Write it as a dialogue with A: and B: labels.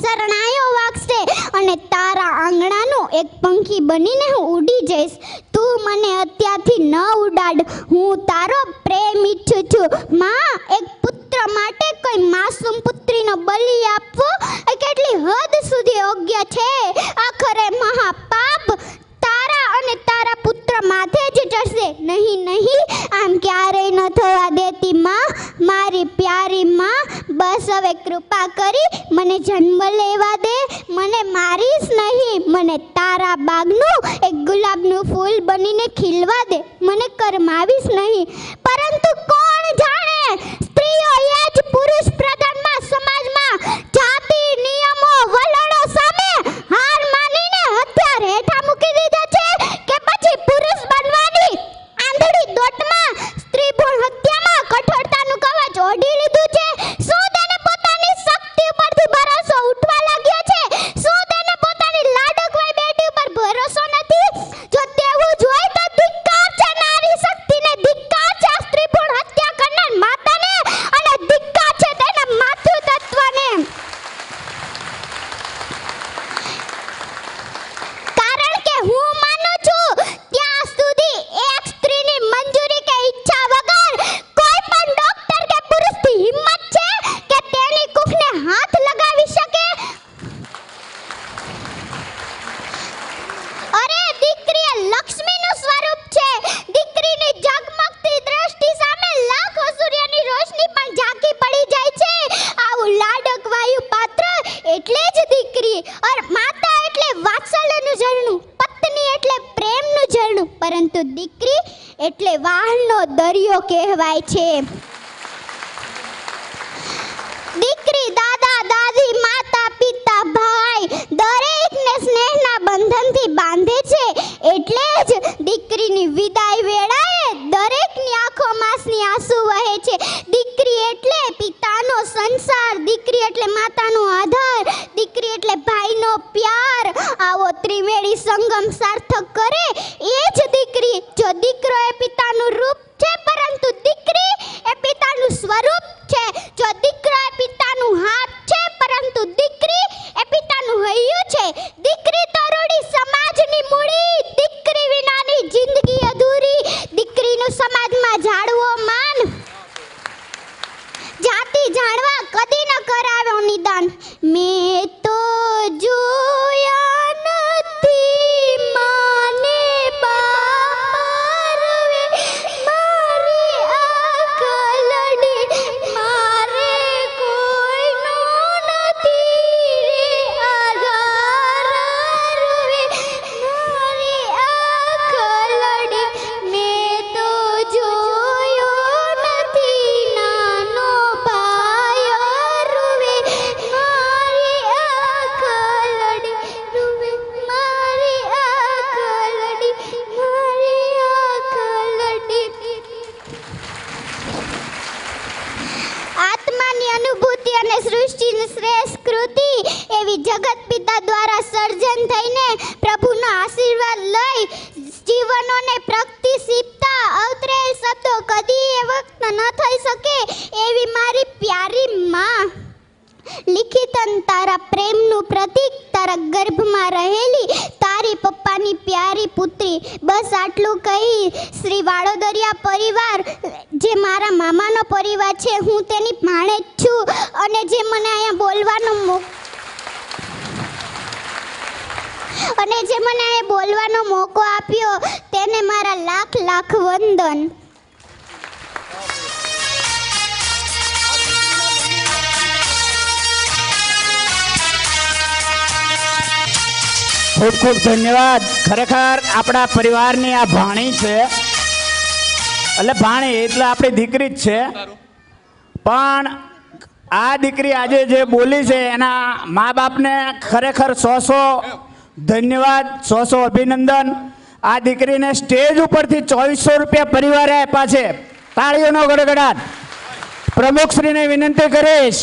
A: શરણાયો વાગશે અને તારા આંગણાનું એક પંખી બનીને હું ઉડી જઈશ. તું મને અત્યારથી ન ઉડાડ. હું તારો પ્રેમ ઈચ્છું છું. માં, એક પુત્ર માટે કોઈ માસૂમ પુત્રીનો બલિ આપવો એ કેટલી હદ સુધી યોગ્ય છે. આખરે મહાપાપ તારા અને તારા પુત્ર માથે જ ચડશે. નહીં નહીં, આમ ક્યારેય ન થવા દેતી માં, મારી પ્યારી માં. બસ હવે કૃપા કરી મને જન્મ લેવા દે. મને મારીશ નહીં, મને તારા બાગનું એક ગુલાબનું ફૂલ બનીને ખીલવા દે. મને કરમાવીશ નહીં. પરંતુ કોણ જાણે, સ્ત્રીઓ એ જ પુરુષ પ્રધાનમાં સમાજમાં જાતિ નિયમો વલણો સામે હાર માનીને હથિયાર હેઠા મૂકી દીધા છે કે પછી પુરુષ બનવાની આંધળી દોટમાં સ્ત્રી ભ્રૂણ હત્યામાં કઠોરતાનું કવચ ઓઢી લીધું છે. શું તેને પોતાની શક્તિ ઉપરથી ભરોસો ઉઠવા લાગ્યો છે? શું તેને પોતાની લાડકવાઈ બેટી ઉપર ભરોસો નથી? જો તેવું જ હોય તો ધિક્કાર છે નારી શક્તિને, ધિક્કાર છે સ્ત્રી ભ્રૂણ હત્યા કરનાર માતાને, અને ધિક્કાર છે તેના માતૃતત્વને. કારણ કે હું માનું છું ત્યાં સુધી એક સ્ત્રીની મંજૂરી કે ઈચ્છા વગર કોઈ પણ ડોક્ટર કે પુરુષની હિંમત છે કે તેની કુખને હાથ લગાવી શકે? અરે, દીકરી એ લક્ષ્મીનું સ્વરૂપ છે. દીકરીની ઝગમગતી દ્રષ્ટિ સામે લાખો સૂર્યની રોશની પણ ઝાંકી પડી જાય છે. આવું લાડકવાયું પાત્ર એટલે જ દીકરી. और માતા એટલે વાત્સલ્યનું ઝરણું, પત્ની એટલે પ્રેમનું ઝરણું, પરંતુ દીકરી એટલે વાહનો દરિયો કહેવાય છે. દીકરી દાદા દાદી માતા પિતા ભાઈ દરેકને સ્નેહના બંધનથી બાંધે છે. એટલે જ દીકરીની વિદાય વેળાએ દરેકની આંખોમાંસની આંસુ વહે છે. દીકરી એટલે પિતાનો સંસાર, દીકરી એટલે માતાનો આધાર, દીકરી એટલે ભાઈનો પ્યાર. આવો ત્રિવેણી સંગમ સાર્થક કરે એ જ દીકરી. જો દીકરો એ પિતાનું રૂપ છે, પરંતુ દીકરી એ પિતાનું સ્વરૂપ છે. જો દીકરો એ પિતાનું હાથ છે, પરંતુ દીકરી એ પિતાનું હૈયું છે. દીકરી તો રૂડી સમાજની મૂડી, દીકરી વિનાની જિંદગી અધૂરી. દીકરીનું સમાજમાં જાળવો માન, જાતિ જાણવા કદી ન કરાવ્યો નિદાન. મેં તો જોયા નથી માને બારવે, મારી આકલડી મારે કોઈનો નથી રે આધાર રે. મારી આકલડી મેં તો જોયો નથી નાનો ભાઈ રૂવે. મારી આકલડી રૂવે, મારી આકલડી, મારી આકલડી. આત્માની અનુભૂતિ અને સૃષ્ટિની શ્રેષ્ઠ કૃતિ એવી જગત પિતા દ્વારા સર્જન થઈને પ્રભુનો આશીર્વાદ લઈ જીવનોને પ્રગતિશીલતા અવતરેલ શબ્દો કદી એ વખત ન થઈ શકે એવી મારી પ્યારી માં. લિખિતન તારા પ્રેમનું પ્રતીક, તારા ગર્ભમાં રહેલી તારી પપ્પાની પ્યારી પુત્રી. બસ આટલું કહી શ્રી વાડોદરિયા પરિવાર જે મારા મામાનો પરિવાર છે, હું તેની ભાણેજ છું. અને જે મને અહીંયા બોલવાનો મોકો આપ્યો તેને મારા લાખ લાખ વંદન.
B: ખૂબ ખૂબ ધન્યવાદ. ખરેખર આપણા પરિવારની આ ભાણી છે, એટલે ભાણી એટલે આપણી દીકરી જ છે. પણ આ દીકરી આજે જે બોલી છે એના મા બાપને ખરેખર 100 ધન્યવાદ, 100 અભિનંદન. આ દીકરીને સ્ટેજ ઉપરથી 2400 રૂપિયા પરિવારે આપ્યા છે. તાળીઓનો ગડગડાટ. પ્રમુખશ્રીને વિનંતી કરીશ